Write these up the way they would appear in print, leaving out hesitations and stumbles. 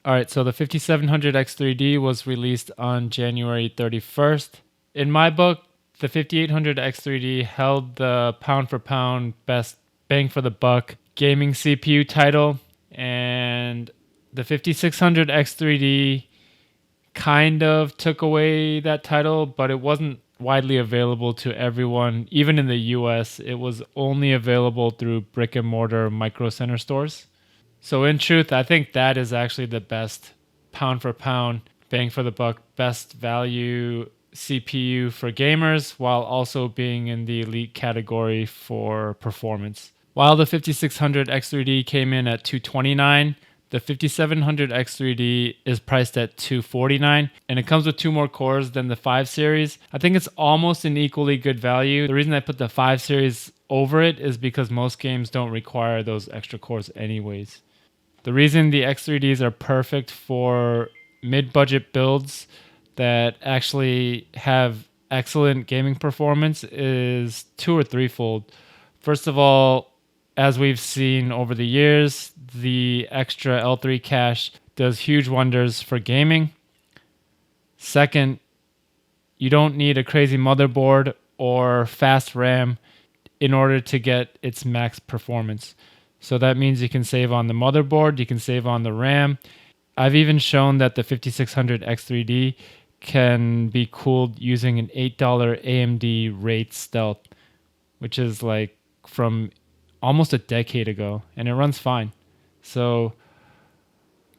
Alright, so the 5700X3D was released on January 31st. In my book, the 5800X3D held the pound for pound best bang for the buck gaming CPU title, and the 5600X3D kind of took away that title, but it wasn't widely available to everyone. Even in the US, it was only available through brick and mortar Micro Center stores. So in truth, I think that is actually the best pound for pound, bang for the buck, best value CPU for gamers, while also being in the elite category for performance. While the 5600X3D came in at $229, the 5700X3D is priced at $249, and it comes with 2 more cores than the 5 series. I think it's almost an equally good value. The reason I put the 5 series over it is because most games don't require those extra cores anyways. The reason the X3Ds are perfect for mid-budget builds that actually have excellent gaming performance is 2 or 3-fold. First of all, as we've seen over the years, the extra L3 cache does huge wonders for gaming. Second, you don't need a crazy motherboard or fast RAM in order to get its max performance. So that means you can save on the motherboard, you can save on the RAM. I've even shown that the 5600X3D can be cooled using an $8 AMD Raid Stealth, which is like from almost a decade ago, and it runs fine. So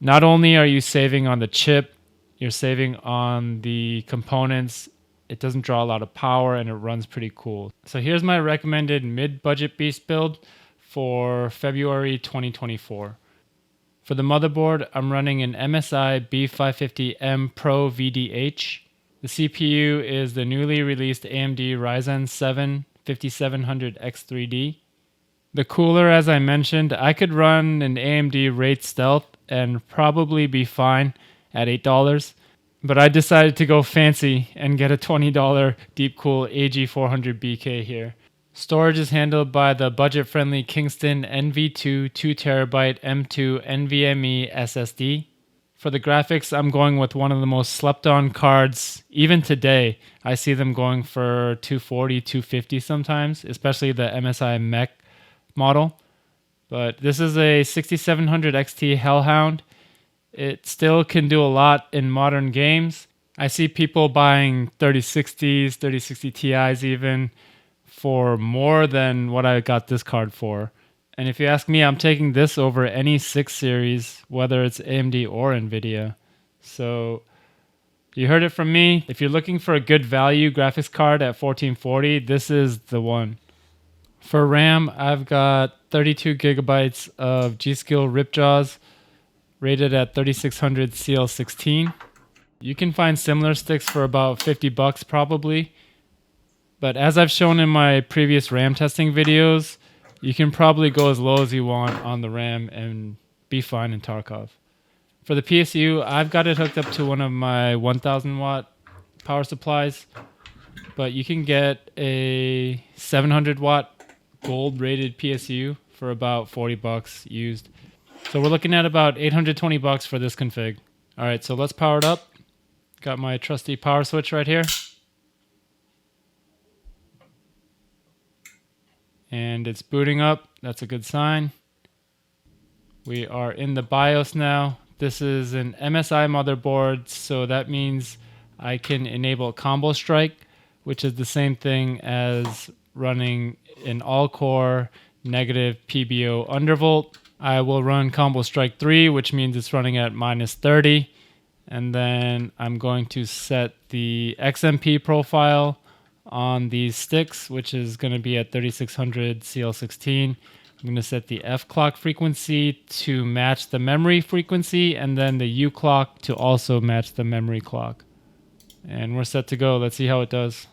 not only are you saving on the chip, you're saving on the components. It doesn't draw a lot of power and it runs pretty cool. So here's my recommended mid-budget beast build for February 2024. For the motherboard, I'm running an MSI B550M Pro VDH. The CPU is the newly released AMD Ryzen 7 5700X3D. The cooler, as I mentioned, I could run an AMD Raid Stealth and probably be fine at $8, but I decided to go fancy and get a $20 Deepcool AG400BK here. Storage is handled by the budget-friendly Kingston NV2 2TB M2 NVMe SSD. For the graphics, I'm going with one of the most slept-on cards. Even today, I see them going for $240, $250 sometimes, especially the MSI Mech model. But this is a 6700 XT Hellhound. It still can do a lot in modern games. I see people buying 3060s, 3060 Ti's even, for more than what I got this card for. And if you ask me, I'm taking this over any 6 series, whether it's AMD or NVIDIA. So you heard it from me. If you're looking for a good value graphics card at $1440, this is the one. For RAM, I've got 32 gigabytes of G.Skill Ripjaws rated at 3600 CL16. You can find similar sticks for about $50 probably. But as I've shown in my previous RAM testing videos, you can probably go as low as you want on the RAM and be fine in Tarkov. For the PSU, I've got it hooked up to one of my 1000 watt power supplies, but you can get a 700 watt gold rated PSU for about $40 used. So we're looking at about $820 for this config. All right, so let's power it up. Got my trusty power switch right here. And it's booting up. That's a good sign. We are in the BIOS now. This is an MSI motherboard, so that means I can enable Combo Strike, which is the same thing as running an all-core negative PBO undervolt. I will run Combo Strike 3, which means it's running at -30. And then I'm going to set the XMP profile on these sticks, which is going to be at 3600 CL16. I'm going to set the F clock frequency to match the memory frequency, and then the U clock to also match the memory clock. And we're set to go. Let's see how it does.